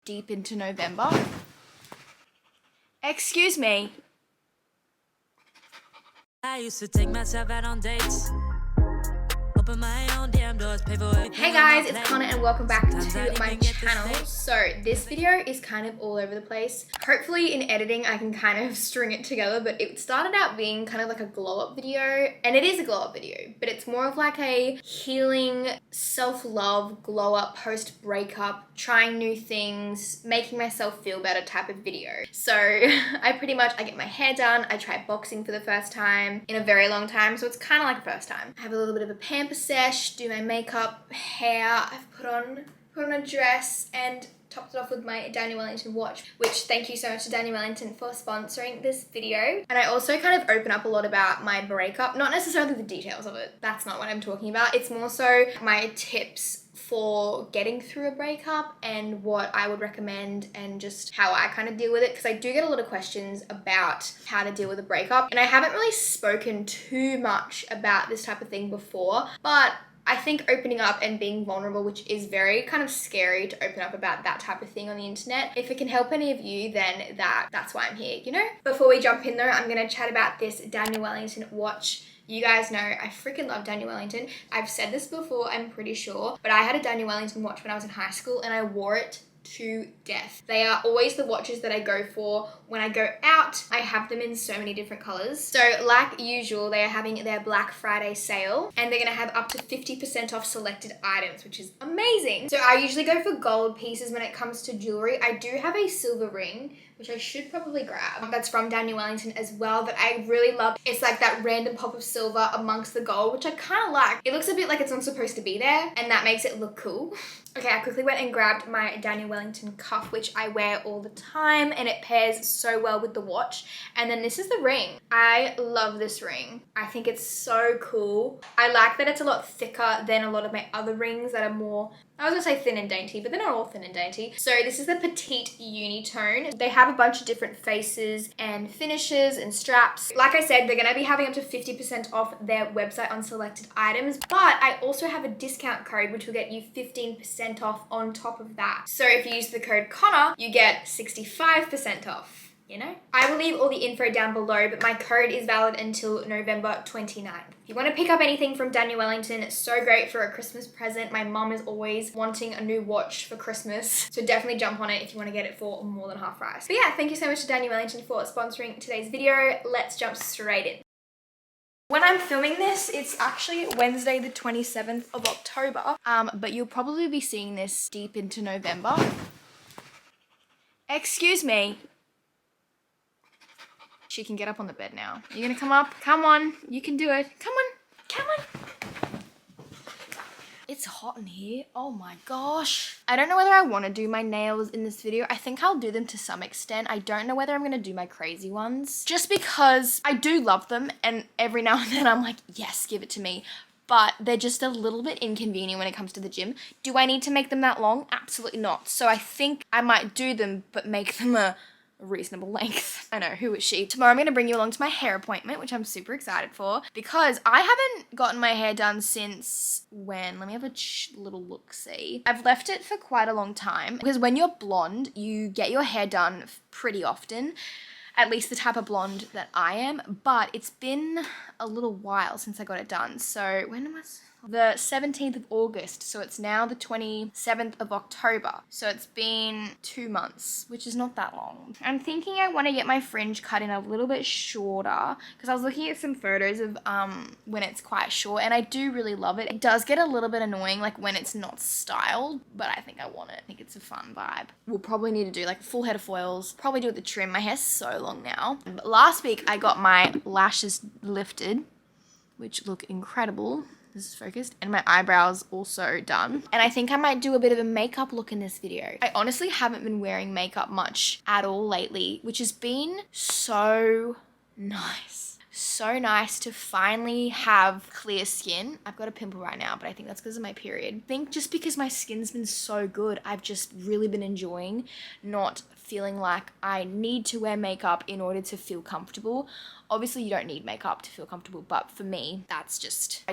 deep into November. Excuse me. I used to take myself out on dates. Open my own damn doors, pay for everything. Hey guys, it's Conagh and welcome back to my channel. So this video is kind of all over the place. Hopefully in editing I can kind of string it together, but it started out being kind of like a glow up video, and it is a glow up video, but it's more of like a healing, self-love, glow up post breakup, trying new things, making myself feel better type of video. So I get my hair done. I tried boxing for the first time in a very long time, so it's kind of like a first time. I have a little bit of a pamper sesh, do my makeup, hair. I've put on a dress and topped it off with my Daniel Wellington watch, which thank you so much to Daniel Wellington for sponsoring this video. And I also kind of open up a lot about my breakup, not necessarily the details of it. That's not what I'm talking about. It's more so my tips for getting through a breakup and what I would recommend and just how I kind of deal with it, because I do get a lot of questions about how to deal with a breakup, and I haven't really spoken too much about this type of thing before, but I think opening up and being vulnerable, which is very kind of scary to open up about that type of thing on the internet, if it can help any of you, then that's why I'm here, you know? Before we jump in though, I'm gonna chat about this Daniel Wellington watch. You guys know I freaking love Daniel Wellington. I've said this before, I'm pretty sure, but I had a Daniel Wellington watch when I was in high school and I wore it to death. They are always the watches that I go for when I go out. I have them in so many different colors. So like usual, they are having their Black Friday sale and they're gonna have up to 50% off selected items, which is amazing. So I usually go for gold pieces when it comes to jewelry. I do have a silver ring, which I should probably grab. That's from Daniel Wellington as well, that I really love. It's like that random pop of silver amongst the gold, which I kind of like. It looks a bit like it's not supposed to be there, and that makes it look cool. Okay, I quickly went and grabbed my Daniel Wellington cuff, which I wear all the time, and it pairs so well with the watch. And then this is the ring. I love this ring. I think it's so cool. I like that it's a lot thicker than a lot of my other rings that are more, I was gonna say thin and dainty, but they're not all thin and dainty. So this is the Petite Unitone. They have a bunch of different faces and finishes and straps. Like I said, they're gonna be having up to 50% off their website on selected items, but I also have a discount code which will get you 15% off on top of that. So if you use the code Conagh, you get 65% off. You know? I will leave all the info down below, but my code is valid until November 29th. If you want to pick up anything from Daniel Wellington, it's so great for a Christmas present. My mum is always wanting a new watch for Christmas, so definitely jump on it if you want to get it for more than half price. But yeah, thank you so much to Daniel Wellington for sponsoring today's video. Let's jump straight in. When I'm filming this, it's actually Wednesday the 27th of October, but you'll probably be seeing this deep into November. Excuse me. She can get up on the bed now. You're gonna come up? Come on, you can do it. Come on, come on. It's hot in here, oh my gosh. I don't know whether I wanna do my nails in this video. I think I'll do them to some extent. I don't know whether I'm gonna do my crazy ones. Just because I do love them and every now and then I'm like, yes, give it to me. But they're just a little bit inconvenient when it comes to the gym. Do I need to make them that long? Absolutely not. So I think I might do them, but make them a reasonable length. I know, who is she? Tomorrow I'm going to bring you along to my hair appointment, which I'm super excited for, because I haven't gotten my hair done since when? Let me have a little look-see. I've left it for quite a long time, because when you're blonde, you get your hair done pretty often, at least the type of blonde that I am, but it's been a little while since I got it done. So when was the 17th of August, so it's now the 27th of October. So it's been 2 months, which is not that long. I'm thinking I want to get my fringe cut in a little bit shorter, because I was looking at some photos of when it's quite short, and I do really love it. It does get a little bit annoying like when it's not styled, but I think I want it. I think it's a fun vibe. We'll probably need to do like a full head of foils, probably do it with the trim. My hair's so long now. But last week I got my lashes lifted, which look incredible. This is focused, and my eyebrows also done. And I think I might do a bit of a makeup look in this video. I honestly haven't been wearing makeup much at all lately, which has been so nice. So nice to finally have clear skin. I've got a pimple right now, but I think that's because of my period. I think just because my skin's been so good, I've just really been enjoying not feeling like I need to wear makeup in order to feel comfortable. Obviously you don't need makeup to feel comfortable, but for me, I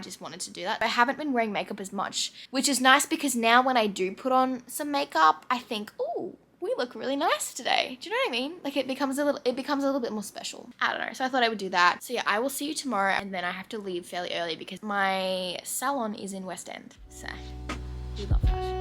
just wanted to do that. I haven't been wearing makeup as much, which is nice because now when I do put on some makeup, I think, oh, we look really nice today. Do you know what I mean? Like it becomes a little bit more special. I don't know. So I thought I would do that. So yeah, I will see you tomorrow, and then I have to leave fairly early because my salon is in West End. So we love that.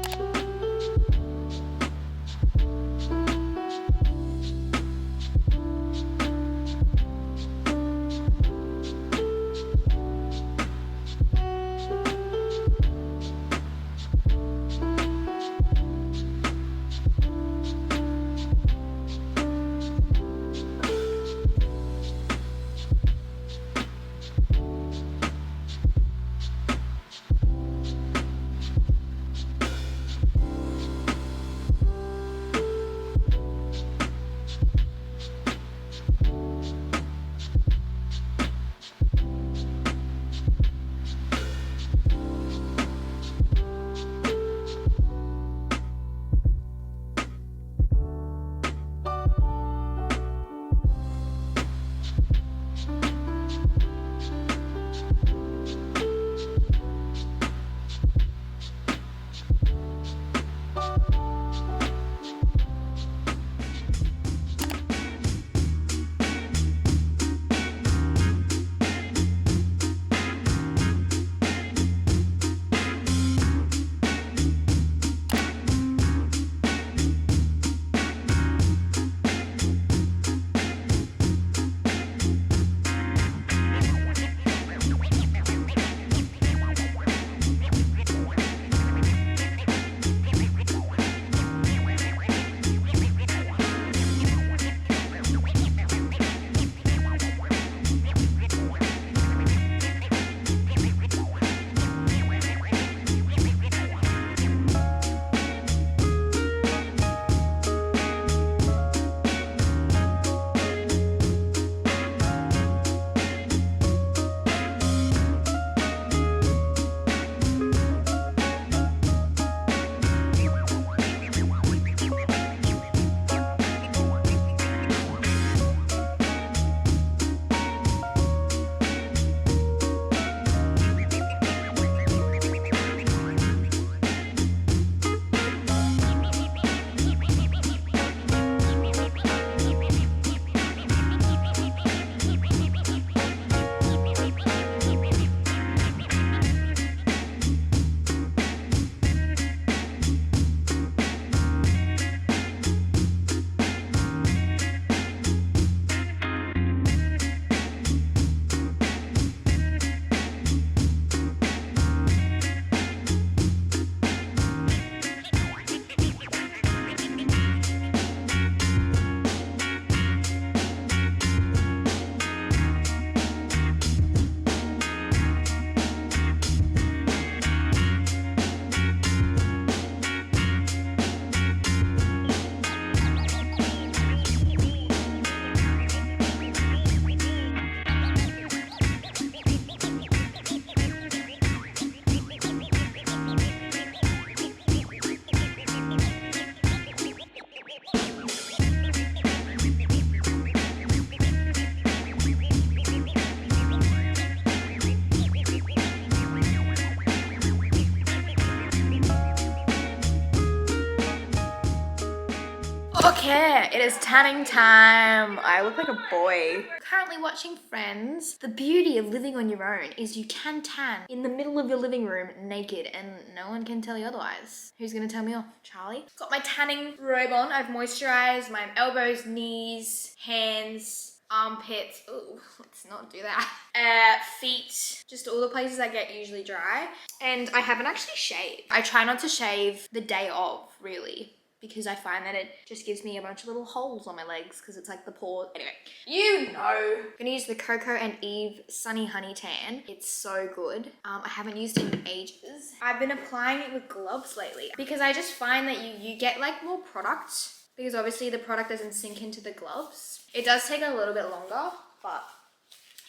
Okay, it is tanning time. I look like a boy. Currently watching Friends. The beauty of living on your own is you can tan in the middle of your living room naked and no one can tell you otherwise. Who's gonna tell me off? Charlie? Got my tanning robe on. I've moisturized my elbows, knees, hands, armpits. Ooh, let's not do that. Feet, just all the places I get usually dry. And I haven't actually shaved. I try not to shave the day of, really, because I find that it just gives me a bunch of little holes on my legs because it's like the pores. Anyway, you know. I'm gonna use the Coco and Eve Sunny Honey Tan. It's so good. I haven't used it in ages. I've been applying it with gloves lately because I just find that you get like more product because obviously the product doesn't sink into the gloves. It does take a little bit longer, but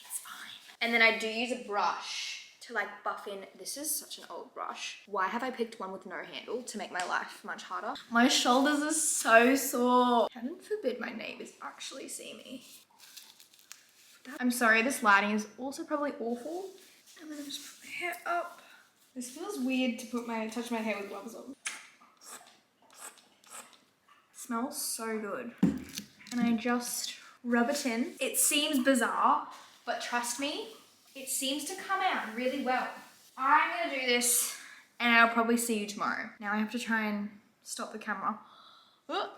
it's fine. And then I do use a brush to like buff in. This is such an old brush. Why have I picked one with no handle to make my life much harder? My shoulders are so sore. Heaven forbid my neighbors actually see me. I'm sorry, this lighting is also probably awful. And then I just put my hair up. This feels weird to touch my hair with gloves on. smells so good. And I just rub it in. It seems bizarre, but trust me, it seems to come out really well. I'm gonna do this and I'll probably see you tomorrow. Now I have to try and stop the camera. Oh.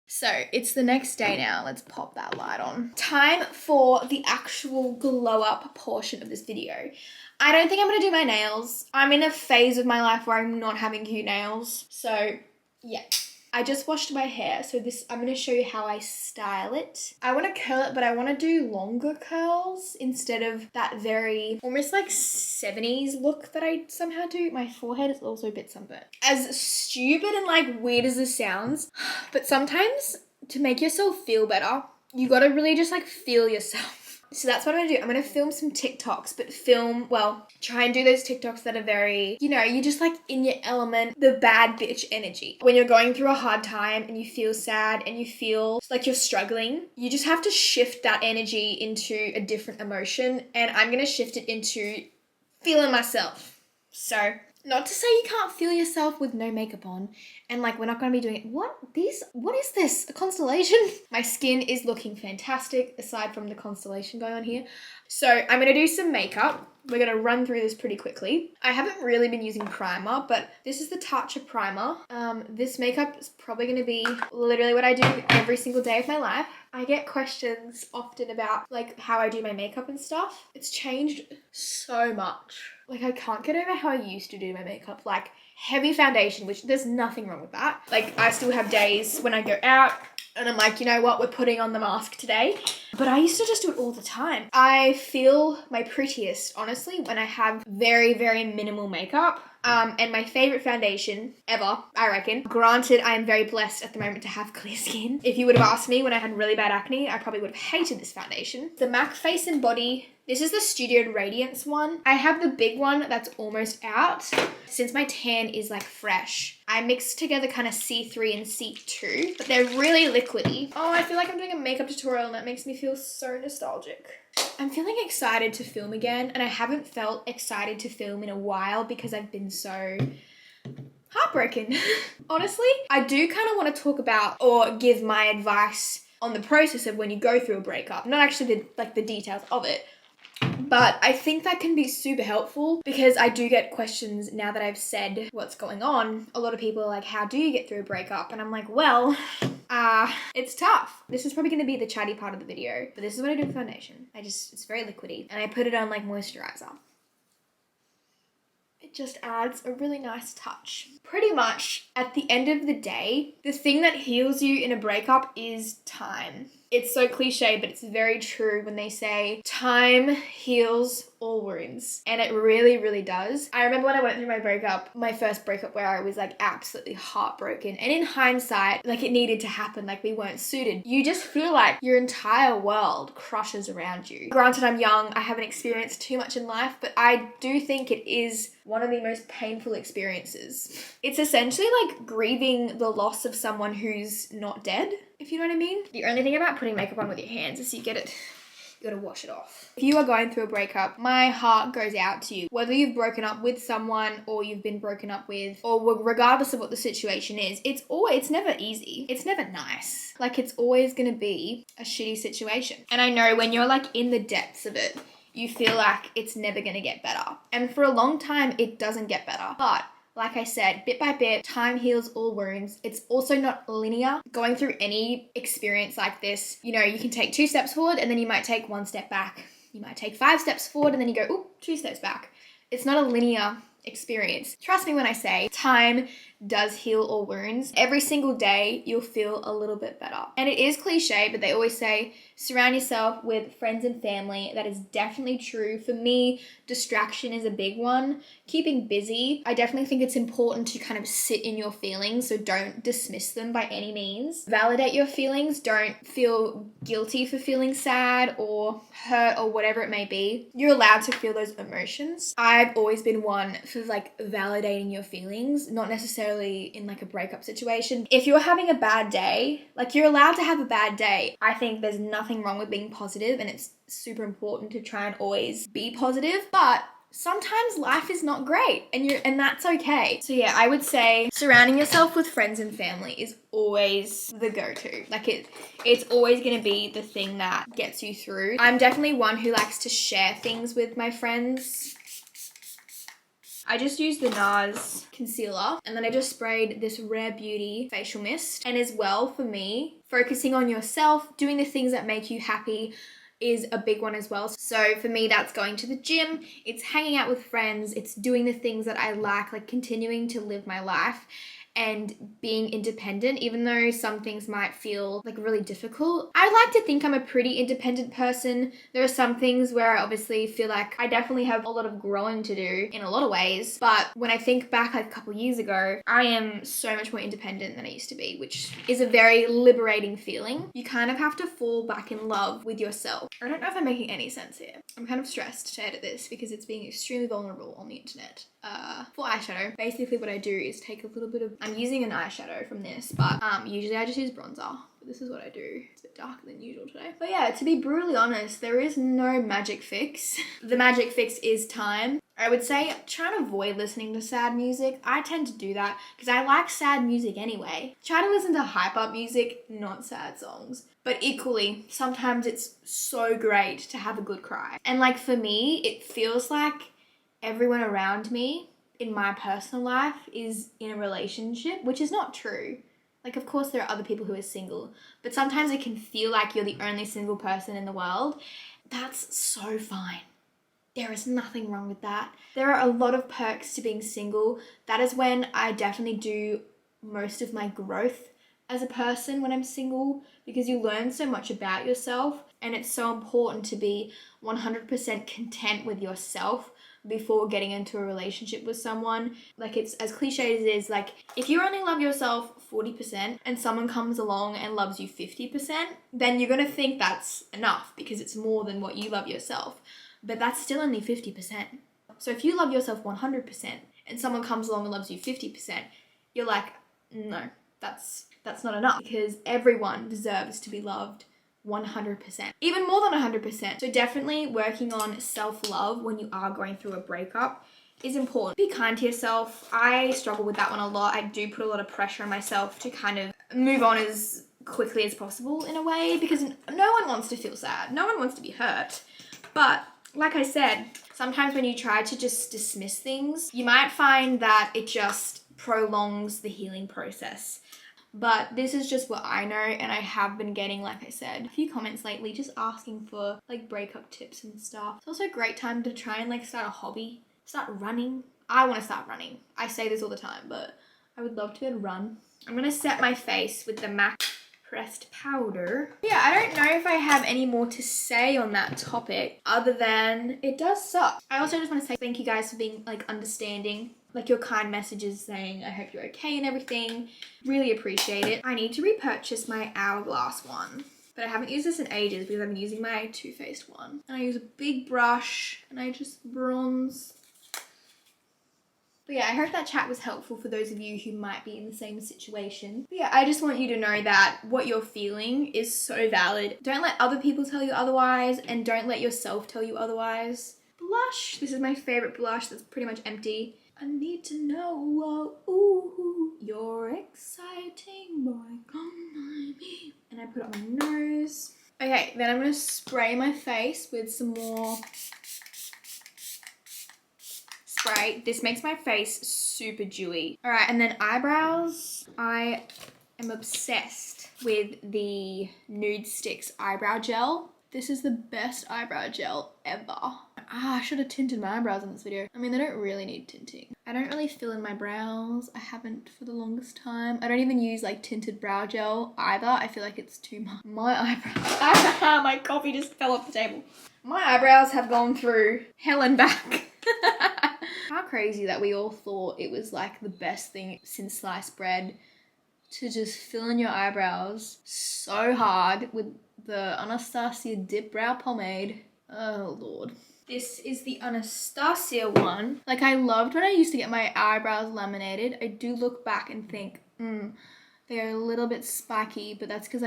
So it's the next day now. Let's pop that light on. Time for the actual glow up portion of this video. I don't think I'm gonna do my nails. I'm in a phase of my life where I'm not having cute nails. So yeah. I just washed my hair, so I'm going to show you how I style it. I want to curl it, but I want to do longer curls instead of that very, almost like 70s look that I somehow do. My forehead is also a bit sunburnt. As stupid and like weird as this sounds, but sometimes to make yourself feel better, you got to really just like feel yourself. So that's what I'm going to do. I'm going to film some TikToks, but try and do those TikToks that are very, you know, you're just like in your element, the bad bitch energy. When you're going through a hard time and you feel sad and you feel like you're struggling, you just have to shift that energy into a different emotion. And I'm going to shift it into feeling myself. So not to say you can't feel yourself with no makeup on, and like we're not going to be doing it. What is this? A constellation? My skin is looking fantastic aside from the constellation going on here. So I'm going to do some makeup. We're going to run through this pretty quickly. I haven't really been using primer, but this is the Tatcha Primer. This makeup is probably going to be literally what I do every single day of my life. I get questions often about like how I do my makeup and stuff. It's changed so much. Like I can't get over how I used to do my makeup. Like heavy foundation, which there's nothing wrong with that. Like I still have days when I go out and I'm like, you know what, we're putting on the mask today. But I used to just do it all the time. I feel my prettiest, honestly, when I have very, very minimal makeup. And my favorite foundation ever, I reckon. Granted, I am very blessed at the moment to have clear skin. If you would have asked me when I had really bad acne, I probably would have hated this foundation. The MAC Face and Body. This is the Studio Radiance one. I have the big one that's almost out. Since my tan is like fresh, I mixed together kind of C3 and C2, but they're really liquidy. Oh, I feel like I'm doing a makeup tutorial and that makes me feel so nostalgic. I'm feeling excited to film again, and I haven't felt excited to film in a while because I've been so heartbroken. Honestly, I do kind of want to talk about or give my advice on the process of when you go through a breakup. Not actually the details of it, but I think that can be super helpful because I do get questions now that I've said what's going on. A lot of people are like, how do you get through a breakup? And I'm like, well, it's tough. This is probably going to be the chatty part of the video, but this is what I do with foundation. It's very liquidy and I put it on like moisturizer. It just adds a really nice touch. Pretty much at the end of the day, the thing that heals you in a breakup is time. It's so cliche, but it's very true when they say time heals all wounds. And it really, really does. I remember when I went through my breakup, my first breakup where I was like absolutely heartbroken. And in hindsight, like it needed to happen, like we weren't suited. You just feel like your entire world crushes around you. Granted, I'm young, I haven't experienced too much in life, but I do think it is one of the most painful experiences. It's essentially like grieving the loss of someone who's not dead, if you know what I mean. The only thing about putting makeup on with your hands is you gotta wash it off. If you are going through a breakup, my heart goes out to you. Whether you've broken up with someone or you've been broken up with, or regardless of what the situation is, it's never easy. It's never nice. Like it's always gonna be a shitty situation. And I know when you're like in the depths of it, you feel like it's never gonna get better. And for a long time, it doesn't get better. But like I said, bit by bit, time heals all wounds. It's also not linear. Going through any experience like this, you know, you can take 2 steps forward and then you might take 1 step back. You might take 5 steps forward and then you go, ooh, 2 steps back. It's not a linear experience. Trust me when I say time does heal all wounds. Every single day, you'll feel a little bit better. And it is cliche, but they always say, surround yourself with friends and family. That is definitely true. For me, distraction is a big one. Keeping busy. I definitely think it's important to kind of sit in your feelings, so don't dismiss them by any means. Validate your feelings. Don't feel guilty for feeling sad or hurt or whatever it may be. You're allowed to feel those emotions. I've always been one for like validating your feelings, not necessarily in like a breakup situation. If you're having a bad day, like you're allowed to have a bad day. I think there's nothing wrong with being positive and it's super important to try and always be positive, but sometimes life is not great and that's okay. So yeah, I would say surrounding yourself with friends and family is always the go-to. Like it's always going to be the thing that gets you through. I'm definitely one who likes to share things with my friends. I just used the NARS concealer and then I just sprayed this Rare Beauty facial mist. And as well, for me, focusing on yourself, doing the things that make you happy is a big one as well. So for me, that's going to the gym, it's hanging out with friends, it's doing the things that I like continuing to live my life and being independent, even though some things might feel like really difficult. I like to think I'm a pretty independent person. There are some things where I obviously feel like I definitely have a lot of growing to do in a lot of ways. But when I think back like a couple years ago, I am so much more independent than I used to be, which is a very liberating feeling. You kind of have to fall back in love with yourself. I don't know if I'm making any sense here. I'm kind of stressed to edit this because it's being extremely vulnerable on the internet. For eyeshadow, basically what I do is take a little bit of, I'm using an eyeshadow from this, but usually I just use bronzer. But this is what I do. It's a bit darker than usual today. But yeah, to be brutally honest, there is no magic fix. The magic fix is time. I would say try to avoid listening to sad music. I tend to do that because I like sad music anyway. Try to listen to hype up music, not sad songs. But equally, sometimes it's so great to have a good cry. And like for me, it feels like everyone around me in my personal life is in a relationship, which is not true. Like, of course, there are other people who are single, but sometimes it can feel like you're the only single person in the world. That's so fine. There is nothing wrong with that. There are a lot of perks to being single. That is when I definitely do most of my growth as a person when I'm single, because you learn so much about yourself, and it's so important to be 100% content with yourself before getting into a relationship with someone. Like, it's as cliche as it is, like if you only love yourself 40% and someone comes along and loves you 50%, then you're gonna think that's enough because it's more than what you love yourself. But that's still only 50%. So if you love yourself 100% and someone comes along and loves you 50%, you're like, no, that's not enough, because everyone deserves to be loved 100%, even more than 100%. So definitely working on self-love when you are going through a breakup is important. Be kind to yourself. I struggle with that one a lot. I do put a lot of pressure on myself to kind of move on as quickly as possible in a way, because no one wants to feel sad. No one wants to be hurt. But like I said, sometimes when you try to just dismiss things, you might find that it just prolongs the healing process. But this is just what I know, and I have been getting, like I said, a few comments lately just asking for like breakup tips and stuff. It's also a great time to try and like start a hobby, start running. I want to start running. I say this all the time, but I would love to be able to run. I'm going to set my face with the MAC pressed powder. Yeah, I don't know if I have any more to say on that topic other than it does suck. I also just want to say thank you guys for being like understanding, like your kind messages saying I hope you're okay and everything. Really appreciate it. I need to repurchase my Hourglass one, but I haven't used this in ages because I've been using my Too Faced one. And I use a big brush and I just bronze. But yeah, I hope that chat was helpful for those of you who might be in the same situation. But yeah, I just want you to know that what you're feeling is so valid. Don't let other people tell you otherwise, and don't let yourself tell you otherwise. Blush. This is my favorite blush that's pretty much empty. I need to know, ooh, you're exciting, boy, come on me. And I put it on my nose. Okay, then I'm gonna spray my face with some more spray. This makes my face super dewy. All right, and then eyebrows. I am obsessed with the Nude Sticks eyebrow gel. This is the best eyebrow gel ever. I should have tinted my eyebrows in this video. I mean, they don't really need tinting. I don't really fill in my brows. I haven't for the longest time. I don't even use like tinted brow gel either. I feel like it's too much. My eyebrows, my coffee just fell off the table. My eyebrows have gone through hell and back. How crazy that we all thought it was like the best thing since sliced bread to just fill in your eyebrows so hard with the Anastasia Dipbrow pomade. Oh Lord. This is the Anastasia one. Like, I loved when I used to get my eyebrows laminated. I do look back and think, they're a little bit spiky, but that's because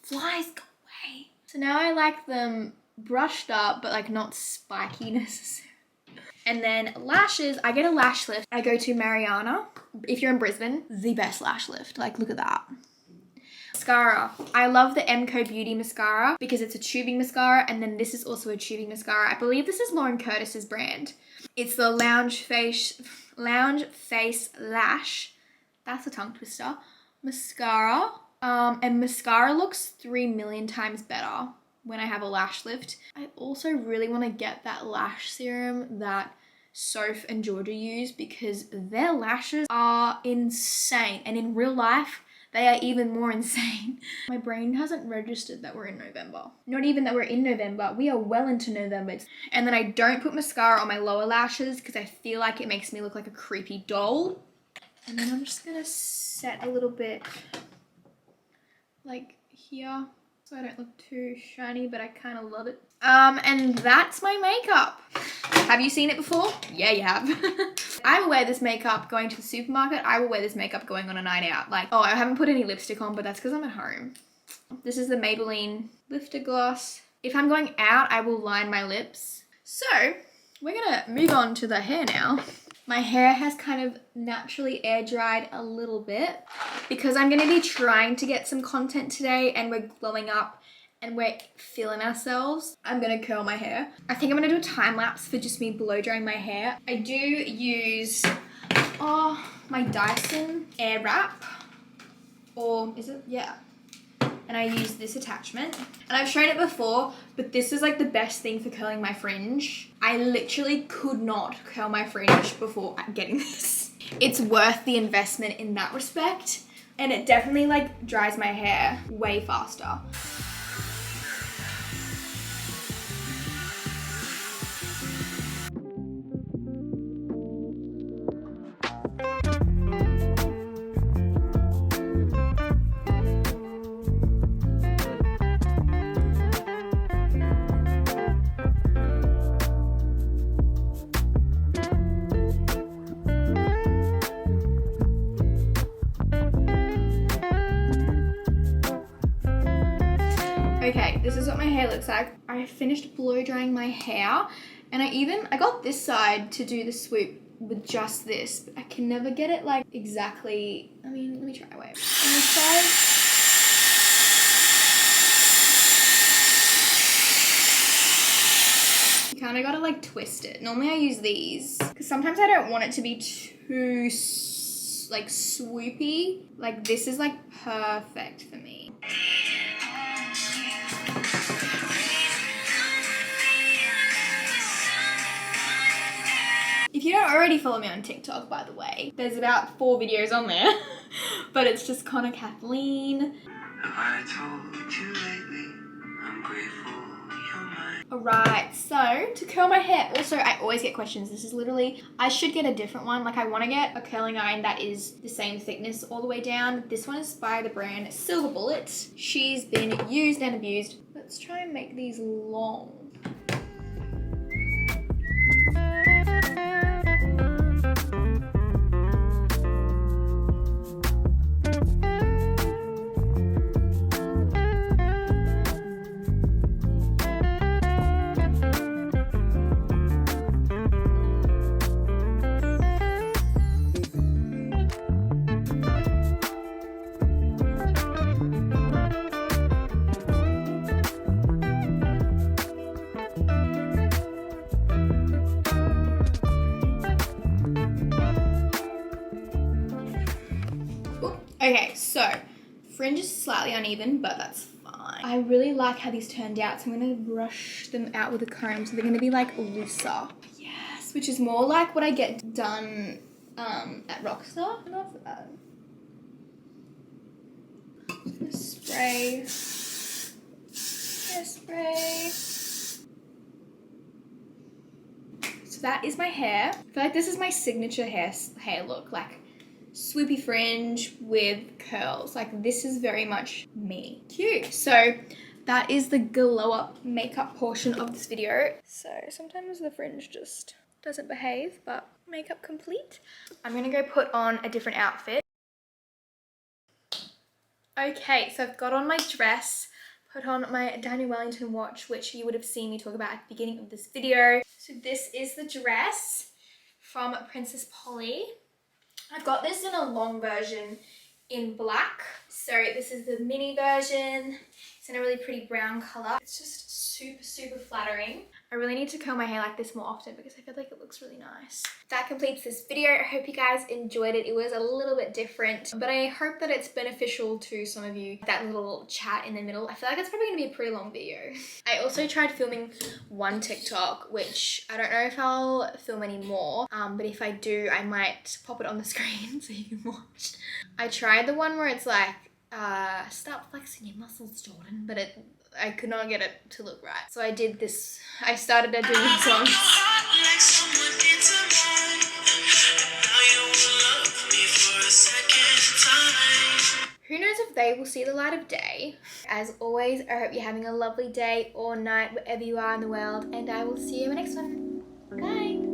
flies go away. So now I like them brushed up, but like not spiky necessarily. And then lashes, I get a lash lift. I go to Mariana. If you're in Brisbane, the best lash lift. Like, look at that. Mascara. I love the MCO Beauty mascara because it's a tubing mascara, and then this is also a tubing mascara. I believe this is Lauren Curtis's brand. It's the Lounge Face Lash. That's a tongue twister. Mascara. And mascara looks 3 million times better when I have a lash lift. I also really want to get that lash serum that Soph and Georgia use because their lashes are insane, and in real life they are even more insane. My brain hasn't registered that we're in November. Not even that we're in November, we are well into November. And then I don't put mascara on my lower lashes because I feel like it makes me look like a creepy doll. And then I'm just gonna set a little bit like here so I don't look too shiny, but I kind of love it. And that's my makeup. Have you seen it before? Yeah, you have. I will wear this makeup going to the supermarket. I will wear this makeup going on a night out. Like, oh, I haven't put any lipstick on, but that's because I'm at home. This is the Maybelline Lifter Gloss. If I'm going out, I will line my lips. So, we're gonna move on to the hair now. My hair has kind of naturally air dried a little bit because I'm gonna be trying to get some content today and we're glowing up and we're feeling ourselves. I'm gonna curl my hair. I think I'm gonna do a time lapse for just me blow drying my hair. I do use, my Dyson Airwrap, or is it? Yeah. And I use this attachment. And I've shown it before, but this is like the best thing for curling my fringe. I literally could not curl my fringe before getting this. It's worth the investment in that respect. And it definitely like dries my hair way faster. Okay, this is what my hair looks like. I finished blow drying my hair, and I got this side to do the swoop with just this, but I can never get it like exactly. I mean, let me try, wait. On this side. You kind of gotta like twist it. Normally I use these because sometimes I don't want it to be too like swoopy. Like this is like perfect for me. If you don't already follow me on TikTok, by the way, there's about 4 videos on there, but it's just Conagh Kathleen. Have I told you lately, I'm grateful you're mine. Alright, so to curl my hair, also I always get questions. This is literally, I should get a different one. Like I want to get a curling iron that is the same thickness all the way down. This one is by the brand Silver Bullet. She's been used and abused. Let's try and make these long. Okay, so fringe is slightly uneven, but that's fine. I really like how these turned out, so I'm gonna brush them out with a comb so they're gonna be like looser. Yes, which is more like what I get done at Rockstar. I love that. Spray. Hairspray. So that is my hair. I feel like this is my signature hair look, like swoopy fringe with curls. Like this is very much me. Cute. So that is the glow up makeup portion of this video. So sometimes the fringe just doesn't behave, but makeup complete. I'm gonna go put on a different outfit. Okay, so I've got on my dress, put on my Daniel Wellington watch, which you would have seen me talk about at the beginning of this video. So this is the dress from Princess Polly. I've got this in a long version in black. So this is the mini version. It's in a really pretty brown color. It's just super flattering. I really need to curl my hair like this more often because I feel like it looks really nice. That completes this video. I hope you guys enjoyed it. It was a little bit different, but I hope that it's beneficial to some of you. That little chat in the middle. I feel like it's probably gonna be a pretty long video. I also tried filming one TikTok, which I don't know if I'll film anymore, but if I do, I might pop it on the screen so you can watch. I tried the one where it's like, start flexing your muscles, Jordan, but I could not get it to look right. So I did this, I started doing this one. Who knows if they will see the light of day. As always, I hope you're having a lovely day or night wherever you are in the world, and I will see you in my next one. Bye!